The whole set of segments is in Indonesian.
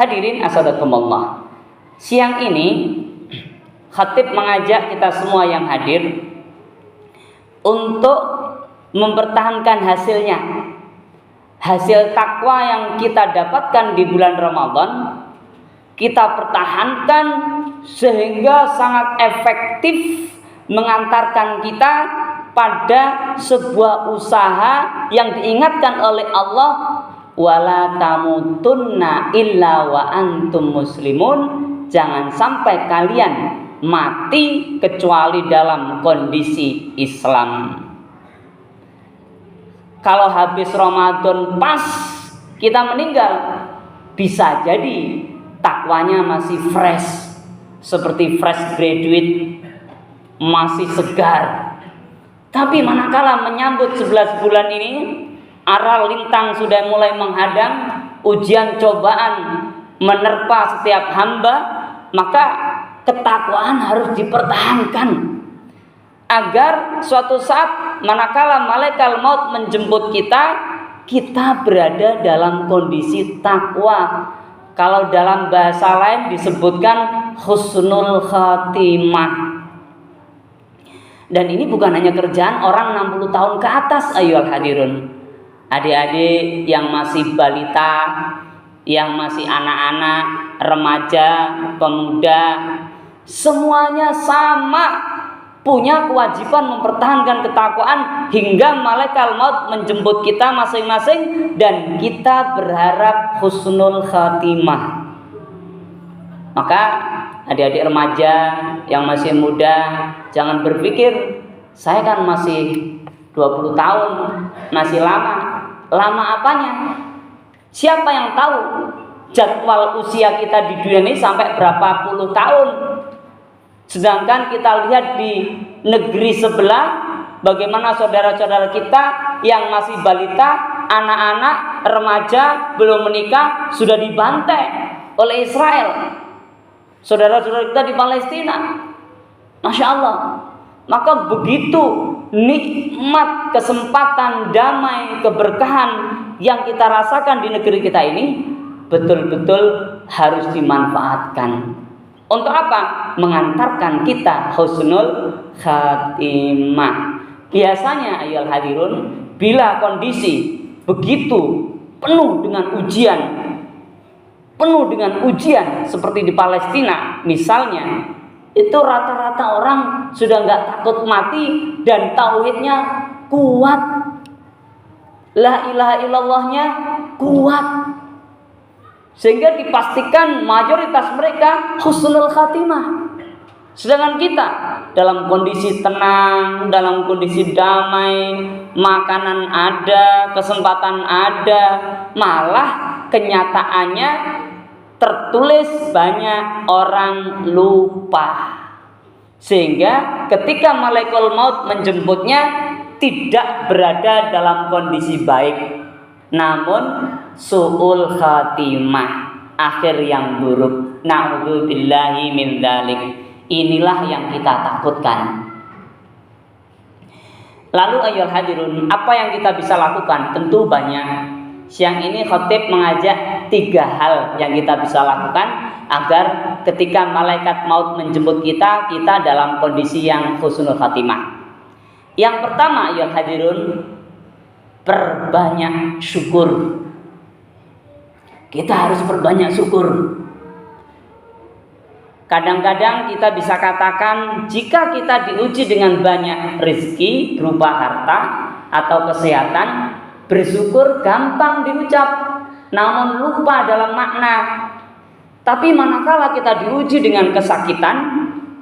Hadirin asadakumullah, siang ini khatib mengajak kita semua yang hadir untuk mempertahankan hasilnya. Hasil takwa yang kita dapatkan di bulan Ramadan kita pertahankan sehingga sangat efektif mengantarkan kita pada sebuah usaha yang diingatkan oleh Allah, wala tamutunna illa wa antum muslimun, jangan sampai kalian mati kecuali dalam kondisi Islam. Kalau habis Ramadan pas kita meninggal, bisa jadi takwanya masih fresh, seperti fresh graduate, masih segar. Tapi manakala menyambut 11 bulan ini, aral lintang sudah mulai menghadang, ujian cobaan menerpa setiap hamba, maka ketakwaan harus dipertahankan agar suatu saat manakala malaikat maut menjemput kita, kita berada dalam kondisi takwa. Kalau dalam bahasa lain disebutkan husnul khatimah. Dan ini bukan hanya kerjaan orang 60 tahun ke atas, ayyuhal hadirun. Adik-adik yang masih balita, yang masih anak-anak, remaja, pemuda, semuanya sama punya kewajiban mempertahankan ketakwaan hingga malaikat maut menjemput kita masing-masing dan kita berharap husnul khatimah. Maka adik-adik remaja yang masih muda, jangan berpikir saya kan masih 20 tahun, masih lama. Lama apanya? Siapa yang tahu jadwal usia kita di dunia ini sampai berapa puluh tahun? Sedangkan kita lihat di negeri sebelah, bagaimana saudara-saudara kita yang masih balita, anak-anak, remaja, belum menikah, sudah dibantai oleh Israel. Saudara-saudara kita di Palestina, Masya Allah. Maka begitu nikmat, kesempatan, damai, keberkahan yang kita rasakan di negeri kita ini betul-betul harus dimanfaatkan. Untuk apa? Mengantarkan kita husnul khatimah. Biasanya ayyuhal hadirun, bila kondisi begitu penuh dengan ujian seperti di Palestina misalnya, itu rata-rata orang sudah nggak takut mati dan tauhidnya kuat, la ilaha illallahnya kuat, sehingga dipastikan mayoritas mereka husnul khatimah. Sedangkan kita dalam kondisi tenang, dalam kondisi damai, makanan ada, kesempatan ada, malah kenyataannya tertulis banyak orang lupa. Sehingga ketika malaikat maut menjemputnya tidak berada dalam kondisi baik, namun su'ul khatimah, akhir yang buruk. Na'udzubillahi min dzalik. Inilah yang kita takutkan. Lalu ayyuhal hadirun, apa yang kita bisa lakukan? Tentu banyak. Siang ini khatib mengajak 3 hal yang kita bisa lakukan agar ketika malaikat maut menjemput kita, kita dalam kondisi yang husnul khatimah. Yang pertama ayyuhal hadirun, perbanyak syukur. Kita harus perbanyak syukur. Kadang-kadang kita bisa katakan jika kita diuji dengan banyak rezeki berupa harta atau kesehatan, bersyukur gampang diucap, namun lupa dalam makna. Tapi manakala kita diuji dengan kesakitan,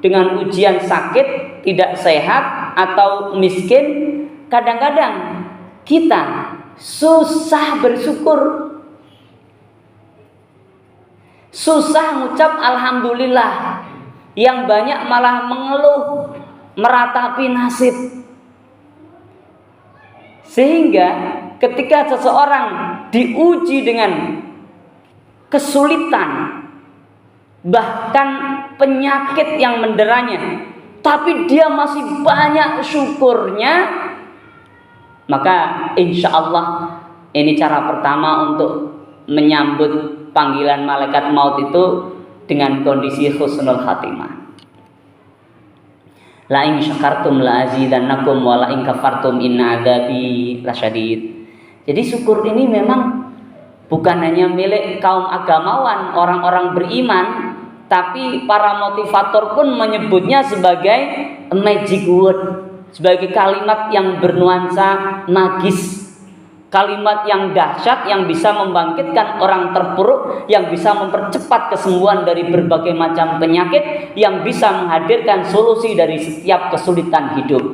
dengan ujian sakit, tidak sehat atau miskin, kadang-kadang kita susah bersyukur, susah mengucap alhamdulillah, yang banyak malah mengeluh, meratapi nasib. Sehingga ketika seseorang diuji dengan kesulitan, bahkan penyakit yang menderanya, tapi dia masih banyak syukurnya, maka insya Allah ini cara pertama untuk menyambut panggilan malaikat maut itu dengan kondisi husnul khatimah. La in syakartum la azidannakum wa la in kafartum inna adzabi lasyadid. Jadi syukur ini memang bukan hanya milik kaum agamawan, orang-orang beriman, tapi para motivator pun menyebutnya sebagai magic word, sebagai kalimat yang bernuansa magis, kalimat yang dahsyat yang bisa membangkitkan orang terpuruk, yang bisa mempercepat kesembuhan dari berbagai macam penyakit, yang bisa menghadirkan solusi dari setiap kesulitan hidup.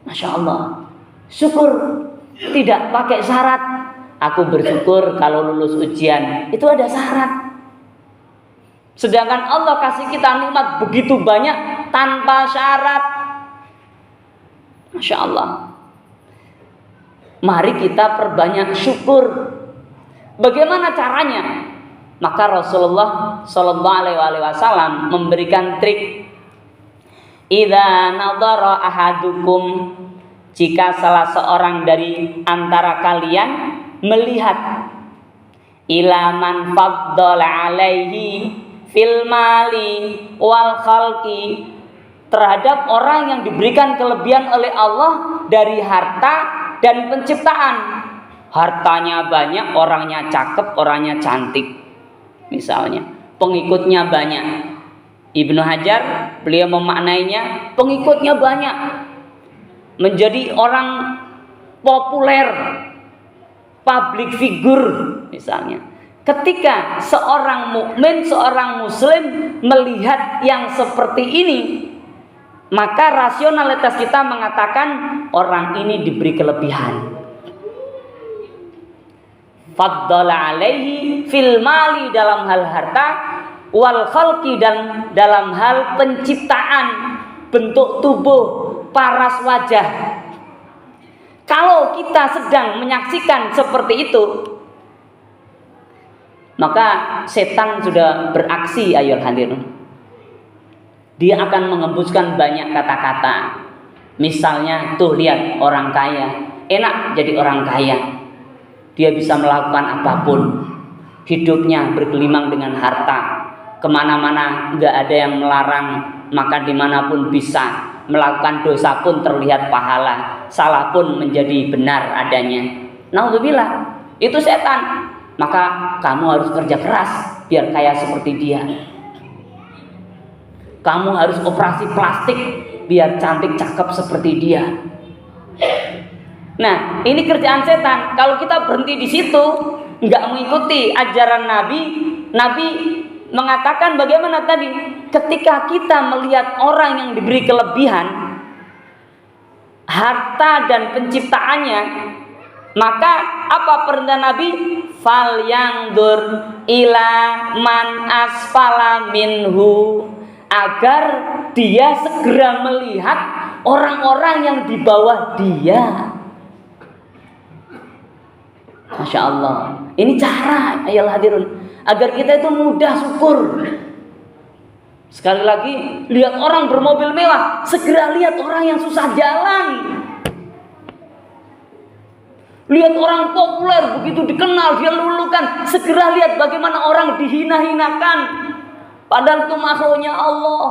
Masya Allah, syukur tidak pakai syarat. Aku bersyukur kalau lulus ujian, itu ada syarat. Sedangkan Allah kasih kita nikmat begitu banyak tanpa syarat. Masya Allah. Mari kita perbanyak syukur. Bagaimana caranya? Maka Rasulullah Shallallahu Alaihi Wasallam memberikan trik. Idza nadhara ahadukum, jika salah seorang dari antara kalian melihat ila man faddala alaihi fil mali wal khalqi, terhadap orang yang diberikan kelebihan oleh Allah dari harta dan penciptaan. Hartanya banyak, orangnya cakep, orangnya cantik. Misalnya, pengikutnya banyak. Ibnu Hajar, beliau memaknainya, pengikutnya banyak. Menjadi orang populer, public figure misalnya. Ketika seorang mukmin, seorang muslim melihat yang seperti ini, maka rasionalitas kita mengatakan orang ini diberi kelebihan. Faddala alaihi fil mali dalam hal harta, wal khalqi dan dalam hal penciptaan, bentuk tubuh, paras wajah. Kalau kita sedang menyaksikan seperti itu, maka setan sudah beraksi, ayo hadirin. Dia akan mengembuskan banyak kata-kata. Misalnya, tuh lihat orang kaya, enak jadi orang kaya. Dia bisa melakukan apapun. Hidupnya bergelimang dengan harta. Kemana-mana nggak ada yang melarang, maka dimanapun bisa. Melakukan dosa pun terlihat pahala, salah pun menjadi benar adanya. Naudzubillah, itu setan. Maka kamu harus kerja keras biar kaya seperti dia. Kamu harus operasi plastik biar cantik cakep seperti dia. Nah, ini kerjaan setan. Kalau kita berhenti di situ, nggak mengikuti ajaran Nabi, Nabi mengatakan bagaimana tadi? Ketika kita melihat orang yang diberi kelebihan harta dan penciptaannya, maka apa perintah Nabi? Fal yangdur ila man asfala minhu, agar dia segera melihat orang-orang yang di bawah dia. Masya Allah. Ini cara, ayol hadirun, agar kita itu mudah syukur. Sekali lagi, lihat orang bermobil mewah, segera lihat orang yang susah jalan. Lihat orang populer, begitu dikenal, dia lulukan, segera lihat bagaimana orang dihina-hinakan. Padahal itu makhluknya Allah.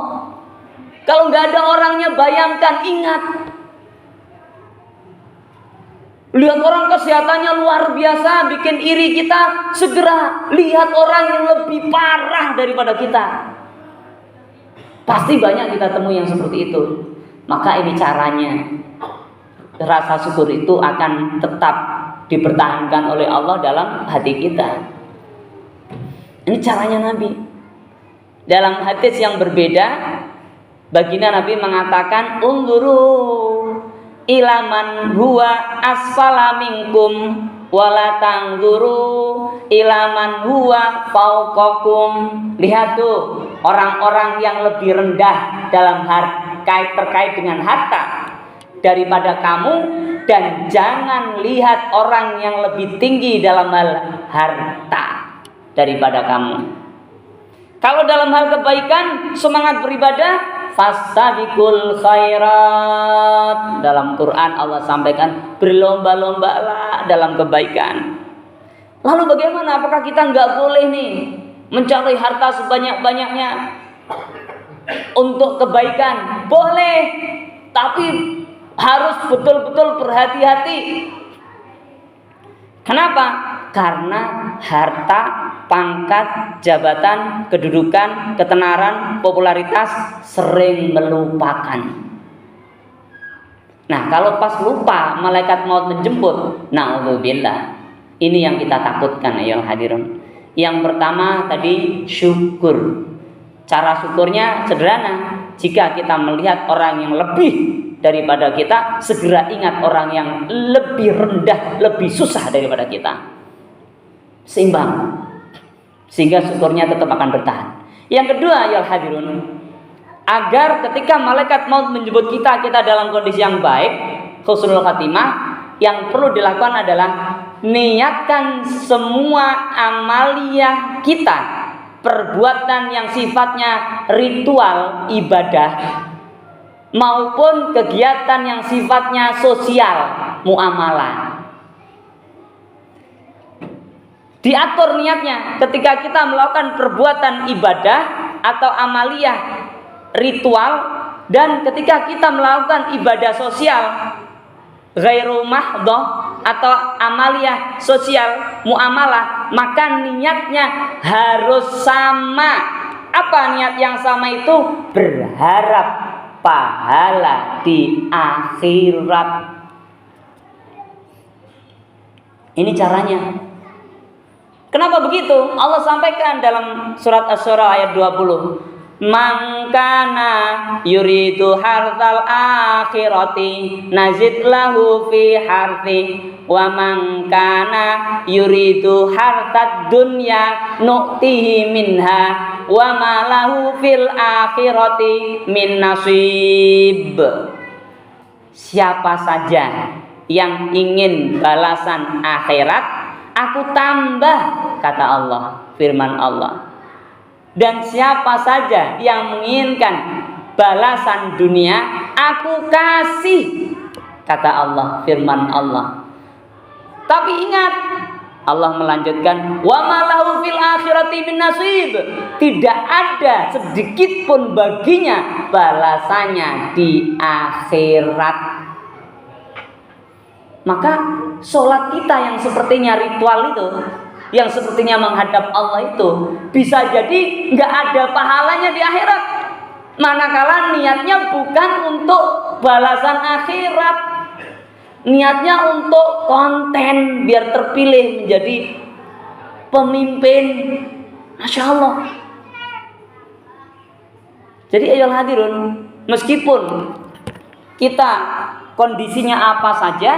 Kalau nggak ada orangnya, bayangkan, ingat. Lihat orang kesehatannya luar biasa, bikin iri kita, segera lihat orang yang lebih parah daripada kita. Pasti banyak kita temui yang seperti itu. Maka ini caranya. Rasa syukur itu akan tetap dipertahankan oleh Allah dalam hati kita. Ini caranya Nabi. Dalam hadis yang berbeda, baginda Nabi mengatakan, "Unzuru ilaman huwa asfala minkum wala tanzuru ilaman huwa fauqakum." Lihat tuh orang-orang yang lebih rendah dalam terkait dengan harta daripada kamu, dan jangan lihat orang yang lebih tinggi dalam hal harta daripada kamu. Kalau dalam hal kebaikan, semangat beribadah, fastabiqul khairat. Dalam Quran Allah sampaikan, berlomba-lombalah dalam kebaikan. Lalu bagaimana? Apakah kita nggak boleh nih mencari harta sebanyak-banyaknya untuk kebaikan? Boleh, tapi harus betul-betul berhati-hati. Kenapa? Karena harta, pangkat, jabatan, kedudukan, ketenaran, popularitas sering melupakan. Nah, kalau pas lupa malaikat maut menjemput, na'udzubillah. Ini yang kita takutkan, ya hadirin. Yang pertama tadi syukur. Cara syukurnya sederhana. Jika kita melihat orang yang lebih daripada kita, segera ingat orang yang lebih rendah, lebih susah daripada kita. Seimbang. Sehingga syukurnya tetap akan bertahan. Yang kedua, ya hadirun, agar ketika malaikat maut menjemput kita dalam kondisi yang baik, husnul khatimah, yang perlu dilakukan adalah niatkan semua amaliyah kita, perbuatan yang sifatnya ritual ibadah maupun kegiatan yang sifatnya sosial muamalah. Diatur niatnya ketika kita melakukan perbuatan ibadah atau amaliyah ritual, dan ketika kita melakukan ibadah sosial ghairu mahdhah atau amaliyah sosial muamalah, maka niatnya harus sama. Apa niat yang sama itu? Berharap pahala di akhirat. Ini caranya. Kenapa begitu? Allah sampaikan dalam surat Asy-Syura ayat 20. Man kana yuridu hartsal akhirati nazid lahu fi harthi wa man kana yuridu hartad dunya nu'tihi minha wa ma lahu fil akhirati min nasib. Siapa saja yang ingin balasan akhirat, aku tambah, kata Allah, firman Allah. Dan siapa saja yang menginginkan balasan dunia, aku kasih, kata Allah, firman Allah. Tapi ingat, Allah melanjutkan, wa ma lahu fil akhirati min nasib. Tidak ada sedikit pun baginya balasannya di akhirat. Maka sholat kita yang sepertinya ritual itu, yang sepertinya menghadap Allah itu, bisa jadi nggak ada pahalanya di akhirat. Manakala niatnya bukan untuk balasan akhirat, niatnya untuk konten biar terpilih menjadi pemimpin. Masya Allah. Jadi ayolah hadirun, meskipun kita kondisinya apa saja,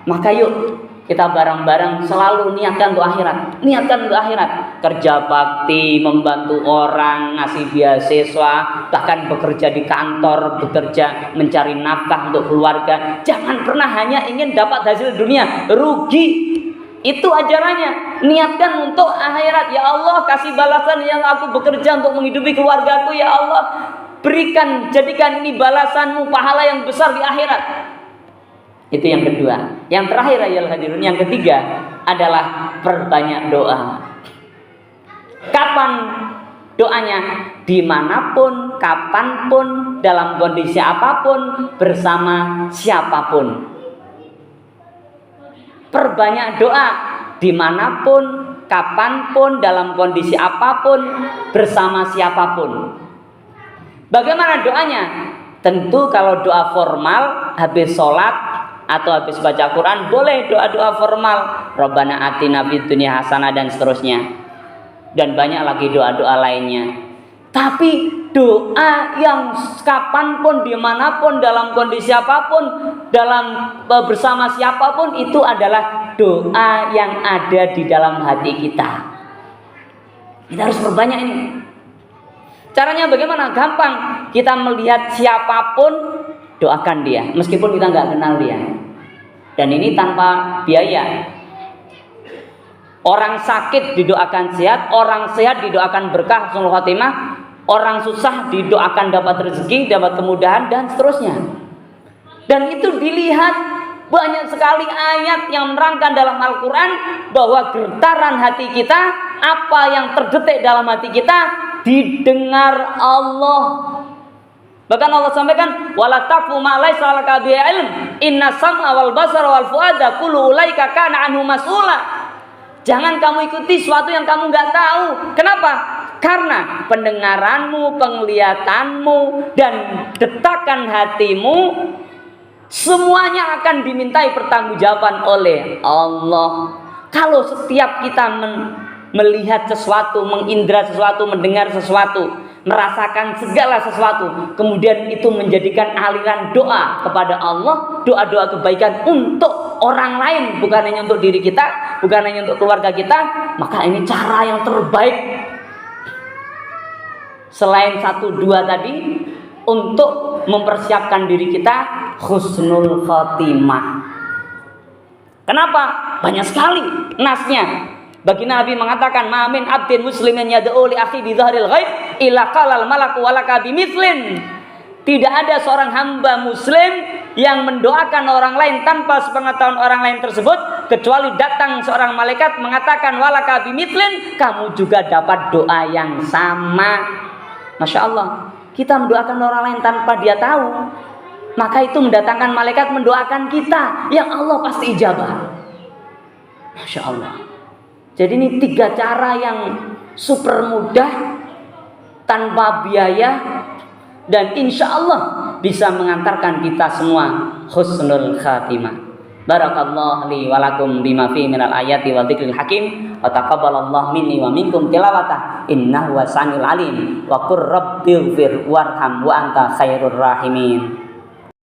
maka yuk kita bareng-bareng selalu niatkan untuk akhirat. Niatkan untuk akhirat. Kerja bakti, membantu orang, ngasih beasiswa, bahkan bekerja di kantor, bekerja mencari nafkah untuk keluarga. Jangan pernah hanya ingin dapat hasil dunia, rugi. Itu ajarannya. Niatkan untuk akhirat. Ya Allah, kasih balasan yang aku bekerja untuk menghidupi keluargaku. Ya Allah, berikan, jadikan ini balasanmu, pahala yang besar di akhirat. Itu yang kedua. Yang terakhir ayat hadirun, yang ketiga adalah perbanyak doa. Kapan doanya? Dimanapun, kapanpun, dalam kondisi apapun, bersama siapapun. Perbanyak doa dimanapun, kapanpun, dalam kondisi apapun, bersama siapapun. Bagaimana doanya? Tentu kalau doa formal habis sholat atau habis baca Quran, boleh doa-doa formal, Rabbana atina fid dunya hasanah dan seterusnya. Dan banyak lagi doa-doa lainnya. Tapi doa yang kapanpun, dimanapun, dalam kondisi apapun, dalam bersama siapapun, itu adalah doa yang ada di dalam hati kita. Kita harus perbanyak ini. Caranya bagaimana? Gampang. Kita melihat siapapun, doakan dia, meskipun kita nggak kenal dia. Dan ini tanpa biaya. Orang sakit didoakan sehat, orang sehat didoakan berkah, husnul khotimah, orang susah didoakan dapat rezeki, dapat kemudahan, dan seterusnya. Dan itu dilihat Banyak sekali ayat yang menerangkan dalam Al-Quran bahwa getaran hati kita, apa yang terdetik dalam hati kita, didengar Allah. Bahkan Allah sampaikan, wala taqfu ma laysa laka bihi ilm, inna sam'a wal basara wal fuada kullu ulaika kana anhu mas'ula. Jangan kamu ikuti sesuatu yang kamu nggak tahu. Kenapa? Karena pendengaranmu, penglihatanmu, dan detakan hatimu semuanya akan dimintai pertanggungjawaban oleh Allah. Kalau setiap kita melihat sesuatu, mengindra sesuatu, mendengar sesuatu, merasakan segala sesuatu, kemudian itu menjadikan aliran doa kepada Allah, doa-doa kebaikan untuk orang lain, bukan hanya untuk diri kita, bukan hanya untuk keluarga kita, maka ini cara yang terbaik. Selain 1, 2 tadi, untuk mempersiapkan diri kita husnul khotimah. Kenapa? Banyak sekali nasnya. Baginda Nabi mengatakan, "Ma min abdin muslimin yad'u li akhi bi dhahril ghaib illa qala al malaku walaka bimithlin." Tidak ada seorang hamba muslim yang mendoakan orang lain tanpa sepengetahuan orang lain tersebut, kecuali datang seorang malaikat mengatakan walaka bimithlin, kamu juga dapat doa yang sama. Masya Allah, kita mendoakan orang lain tanpa dia tahu, maka itu mendatangkan malaikat mendoakan kita, yang Allah pasti ijabah. Masya Allah. Jadi ini 3 cara yang super mudah, tanpa biaya, dan insya Allah bisa mengantarkan kita semua husnul khatimah. Barakallahu li wa lakum bima fi minal ayati wa dzikril hakim, wa taqabbalallahu minni wa minkum tilawatah, innahu wasamiul alim, wa qur rabbighfir warham wa anta khairur rahimin.